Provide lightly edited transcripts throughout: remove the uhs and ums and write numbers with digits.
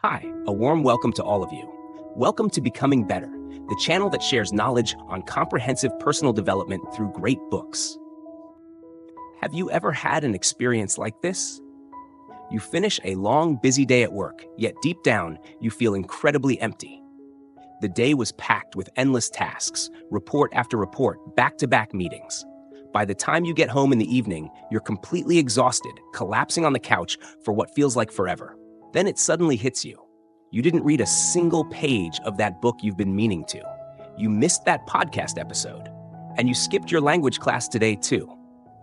Hi, a warm welcome to all of you. Welcome to Becoming Better, the channel that shares knowledge on comprehensive personal development through great books. Have you ever had an experience like this? You finish a long, busy day at work, yet deep down, you feel incredibly empty. The day was packed with endless tasks, report after report, back-to-back meetings. By the time you get home in the evening, you're completely exhausted, collapsing on the couch for what feels like forever. Then it suddenly hits you. You didn't read a single page of that book you've been meaning to. You missed that podcast episode. And you skipped your language class today too.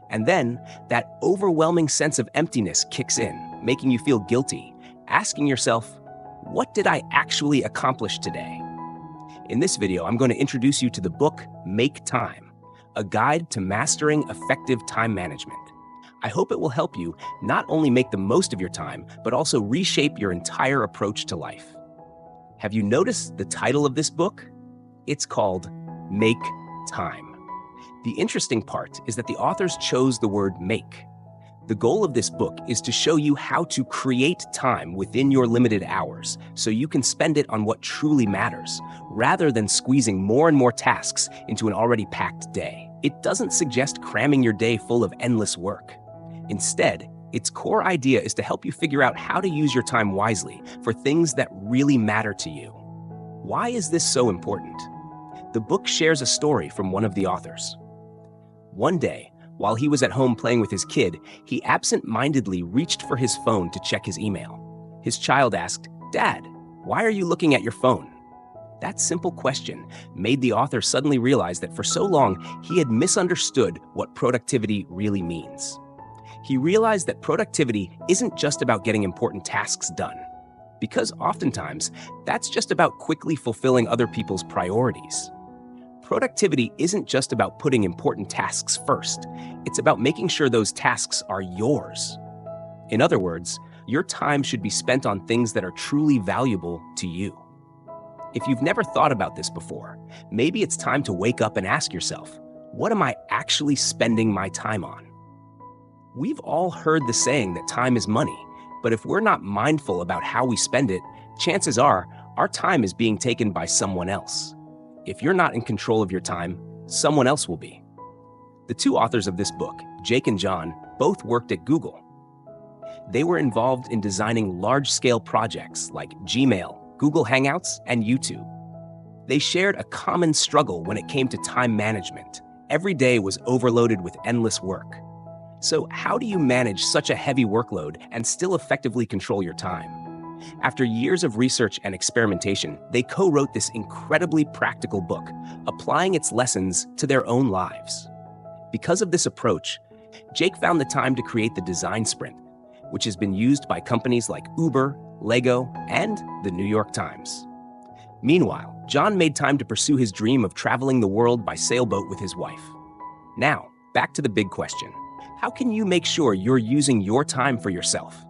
And then that overwhelming sense of emptiness kicks in, making you feel guilty, asking yourself, what did I actually accomplish today? In this video, I'm going to introduce you to the book Make Time, a guide to mastering effective time management. I hope it will help you not only make the most of your time, but also reshape your entire approach to life. Have you noticed the title of this book? It's called Make Time. The interesting part is that the authors chose the word make. The goal of this book is to show you how to create time within your limited hours so you can spend it on what truly matters, rather than squeezing more and more tasks into an already packed day. It doesn't suggest cramming your day full of endless work. Instead, its core idea is to help you figure out how to use your time wisely for things that really matter to you. Why is this so important? The book shares a story from one of the authors. One day, while he was at home playing with his kid, he absent-mindedly reached for his phone to check his email. His child asked, "Dad, why are you looking at your phone?" That simple question made the author suddenly realize that for so long, he had misunderstood what productivity really means. He realized that productivity isn't just about getting important tasks done, because oftentimes that's just about quickly fulfilling other people's priorities. Productivity isn't just about putting important tasks first, it's about making sure those tasks are yours. In other words, your time should be spent on things that are truly valuable to you. If you've never thought about this before, maybe it's time to wake up and ask yourself, what am I actually spending my time on? We've all heard the saying that time is money, but if we're not mindful about how we spend it, chances are our time is being taken by someone else. If you're not in control of your time, someone else will be. The two authors of this book, Jake and John, both worked at Google. They were involved in designing large-scale projects like Gmail, Google Hangouts, and YouTube. They shared a common struggle when it came to time management. Every day was overloaded with endless work. So how do you manage such a heavy workload and still effectively control your time? After years of research and experimentation, they co-wrote this incredibly practical book, applying its lessons to their own lives. Because of this approach, Jake found the time to create the design sprint, which has been used by companies like Uber, Lego, and the New York Times. Meanwhile, John made time to pursue his dream of traveling the world by sailboat with his wife. Now, back to the big question. How can you make sure you're using your time for yourself?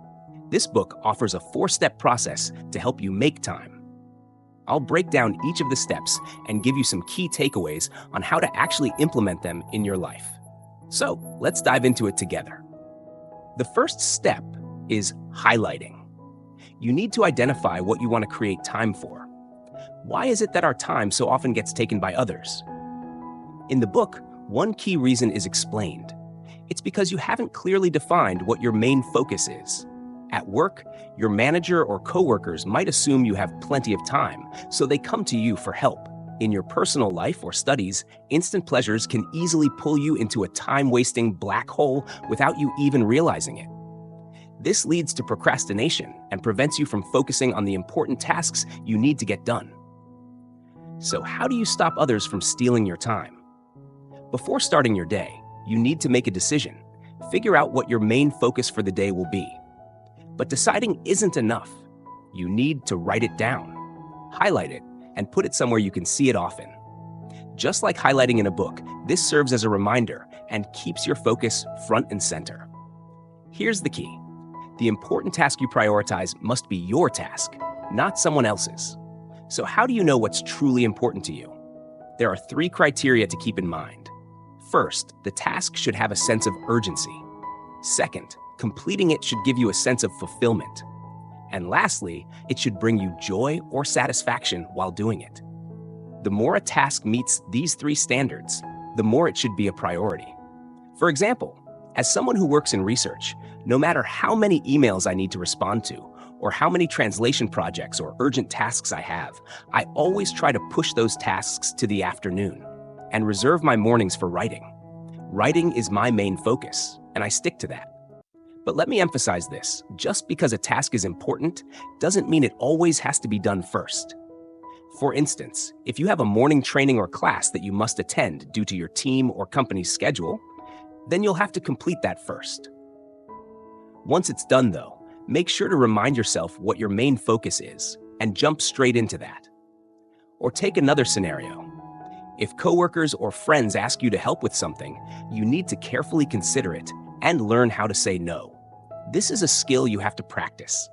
This book offers a 4-step process to help you make time. I'll break down each of the steps and give you some key takeaways on how to actually implement them in your life. So, let's dive into it together. The first step is highlighting. You need to identify what you want to create time for. Why is it that our time so often gets taken by others? In the book, one key reason is explained. It's because you haven't clearly defined what your main focus is. At work, your manager or coworkers might assume you have plenty of time, so they come to you for help. In your personal life or studies, instant pleasures can easily pull you into a time-wasting black hole without you even realizing it. This leads to procrastination and prevents you from focusing on the important tasks you need to get done. So how do you stop others from stealing your time? Before starting your day, you need to make a decision. Figure out what your main focus for the day will be. But deciding isn't enough. You need to write it down, highlight it, and put it somewhere you can see it often. Just like highlighting in a book, this serves as a reminder and keeps your focus front and center. Here's the key. The important task you prioritize must be your task, not someone else's. So how do you know what's truly important to you? There are 3 criteria to keep in mind. First, the task should have a sense of urgency. Second, completing it should give you a sense of fulfillment. And lastly, it should bring you joy or satisfaction while doing it. The more a task meets these three standards, the more it should be a priority. For example, as someone who works in research, no matter how many emails I need to respond to, or how many translation projects or urgent tasks I have, I always try to push those tasks to the afternoon and reserve my mornings for writing. Writing is my main focus, and I stick to that. But let me emphasize this, just because a task is important doesn't mean it always has to be done first. For instance, if you have a morning training or class that you must attend due to your team or company's schedule, then you'll have to complete that first. Once it's done though, make sure to remind yourself what your main focus is and jump straight into that. Or take another scenario. If coworkers or friends ask you to help with something, you need to carefully consider it and learn how to say no. This is a skill you have to practice.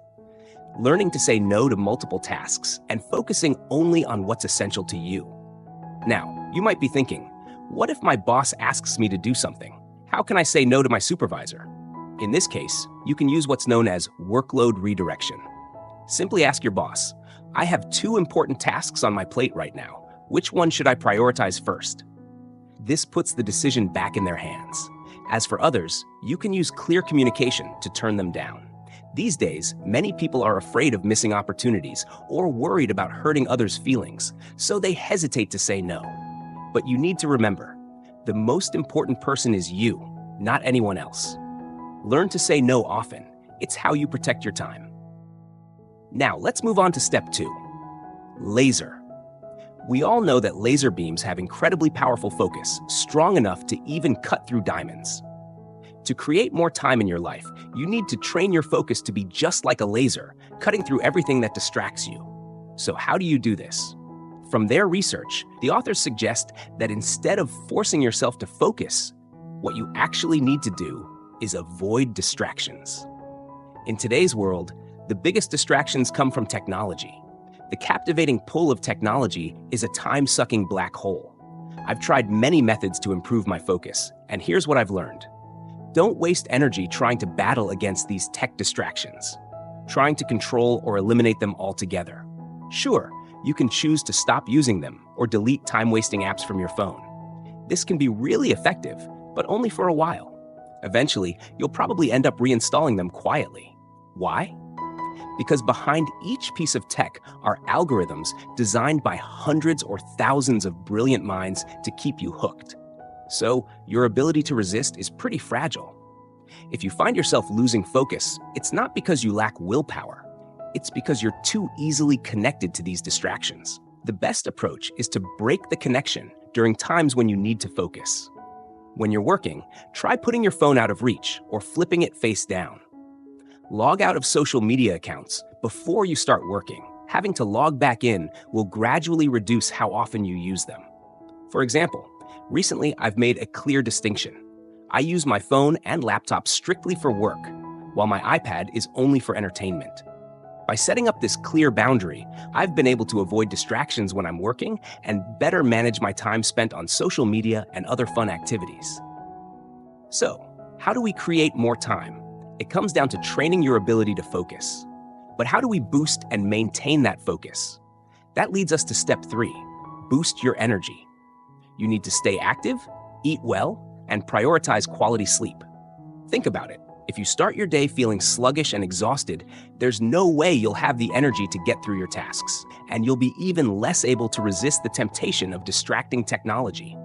Learning to say no to multiple tasks and focusing only on what's essential to you. Now, you might be thinking, what if my boss asks me to do something? How can I say no to my supervisor? In this case, you can use what's known as workload redirection. Simply ask your boss, I have 2 important tasks on my plate right now. Which one should I prioritize first? This puts the decision back in their hands. As for others, you can use clear communication to turn them down. These days, many people are afraid of missing opportunities or worried about hurting others' feelings, so they hesitate to say no. But you need to remember, the most important person is you, not anyone else. Learn to say no often. It's how you protect your time. Now, let's move on to step 2. Laser. We all know that laser beams have incredibly powerful focus, strong enough to even cut through diamonds. To create more time in your life, you need to train your focus to be just like a laser, cutting through everything that distracts you. So how do you do this? From their research, the authors suggest that instead of forcing yourself to focus, what you actually need to do is avoid distractions. In today's world, the biggest distractions come from technology. The captivating pull of technology is a time-sucking black hole. I've tried many methods to improve my focus, and here's what I've learned. Don't waste energy trying to battle against these tech distractions, trying to control or eliminate them altogether. Sure, you can choose to stop using them or delete time-wasting apps from your phone. This can be really effective, but only for a while. Eventually, you'll probably end up reinstalling them quietly. Why? Because behind each piece of tech are algorithms designed by hundreds or thousands of brilliant minds to keep you hooked. So, your ability to resist is pretty fragile. If you find yourself losing focus, it's not because you lack willpower. It's because you're too easily connected to these distractions. The best approach is to break the connection during times when you need to focus. When you're working, try putting your phone out of reach or flipping it face down. Log out of social media accounts before you start working. Having to log back in will gradually reduce how often you use them. For example, recently I've made a clear distinction. I use my phone and laptop strictly for work, while my iPad is only for entertainment. By setting up this clear boundary, I've been able to avoid distractions when I'm working and better manage my time spent on social media and other fun activities. So, how do we create more time? It comes down to training your ability to focus. But how do we boost and maintain that focus? That leads us to step 3, boost your energy. You need to stay active, eat well, and prioritize quality sleep. Think about it. If you start your day feeling sluggish and exhausted, there's no way you'll have the energy to get through your tasks, and you'll be even less able to resist the temptation of distracting technology.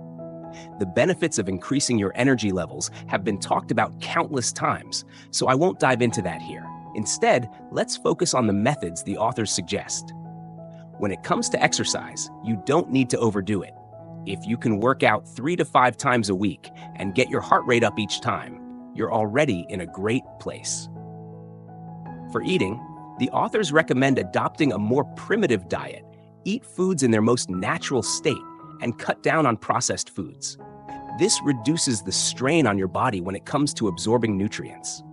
The benefits of increasing your energy levels have been talked about countless times, so I won't dive into that here. Instead, let's focus on the methods the authors suggest. When it comes to exercise, you don't need to overdo it. If you can work out 3 to 5 times a week and get your heart rate up each time, you're already in a great place. For eating, the authors recommend adopting a more primitive diet. Eat foods in their most natural state and cut down on processed foods. This reduces the strain on your body when it comes to absorbing nutrients.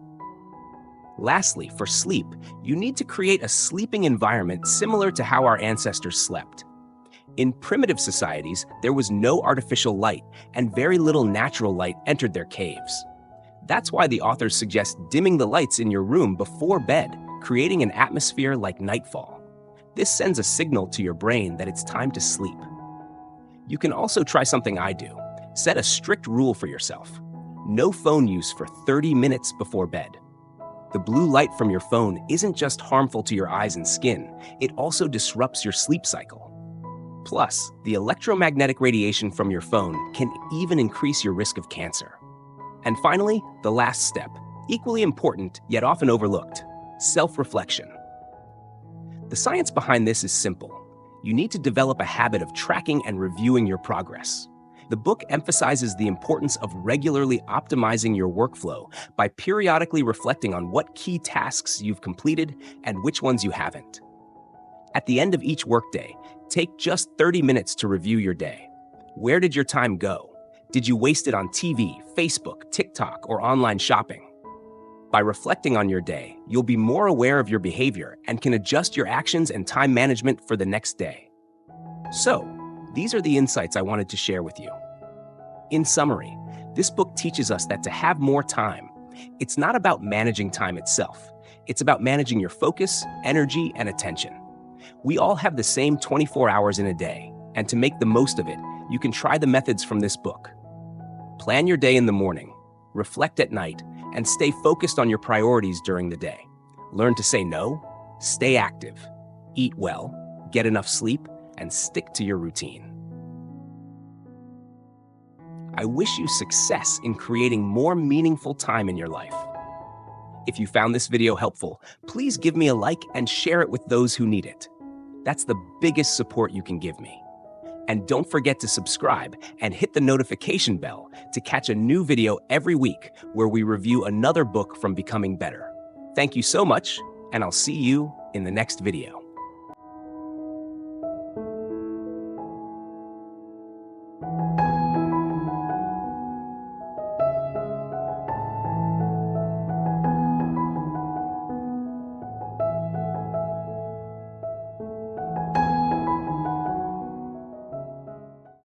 Lastly, for sleep, you need to create a sleeping environment similar to how our ancestors slept. In primitive societies, there was no artificial light, and very little natural light entered their caves. That's why the authors suggest dimming the lights in your room before bed, creating an atmosphere like nightfall. This sends a signal to your brain that it's time to sleep. You can also try something I do. Set a strict rule for yourself. No phone use for 30 minutes before bed. The blue light from your phone isn't just harmful to your eyes and skin, it also disrupts your sleep cycle. Plus, the electromagnetic radiation from your phone can even increase your risk of cancer. And finally, the last step, equally important yet often overlooked, self-reflection. The science behind this is simple. You need to develop a habit of tracking and reviewing your progress. The book emphasizes the importance of regularly optimizing your workflow by periodically reflecting on what key tasks you've completed and which ones you haven't. At the end of each workday, take just 30 minutes to review your day. Where did your time go? Did you waste it on TV, Facebook, TikTok, or online shopping? By reflecting on your day, you'll be more aware of your behavior and can adjust your actions and time management for the next day. So, these are the insights I wanted to share with you. In summary, this book teaches us that to have more time, it's not about managing time itself. It's about managing your focus, energy, and attention. We all have the same 24 hours in a day, and to make the most of it, you can try the methods from this book. Plan your day in the morning, reflect at night, and stay focused on your priorities during the day. Learn to say no, stay active, eat well, get enough sleep, and stick to your routine. I wish you success in creating more meaningful time in your life. If you found this video helpful, please give me a like and share it with those who need it. That's the biggest support you can give me. And don't forget to subscribe and hit the notification bell to catch a new video every week where we review another book from Becoming Better. Thank you so much, and I'll see you in the next video.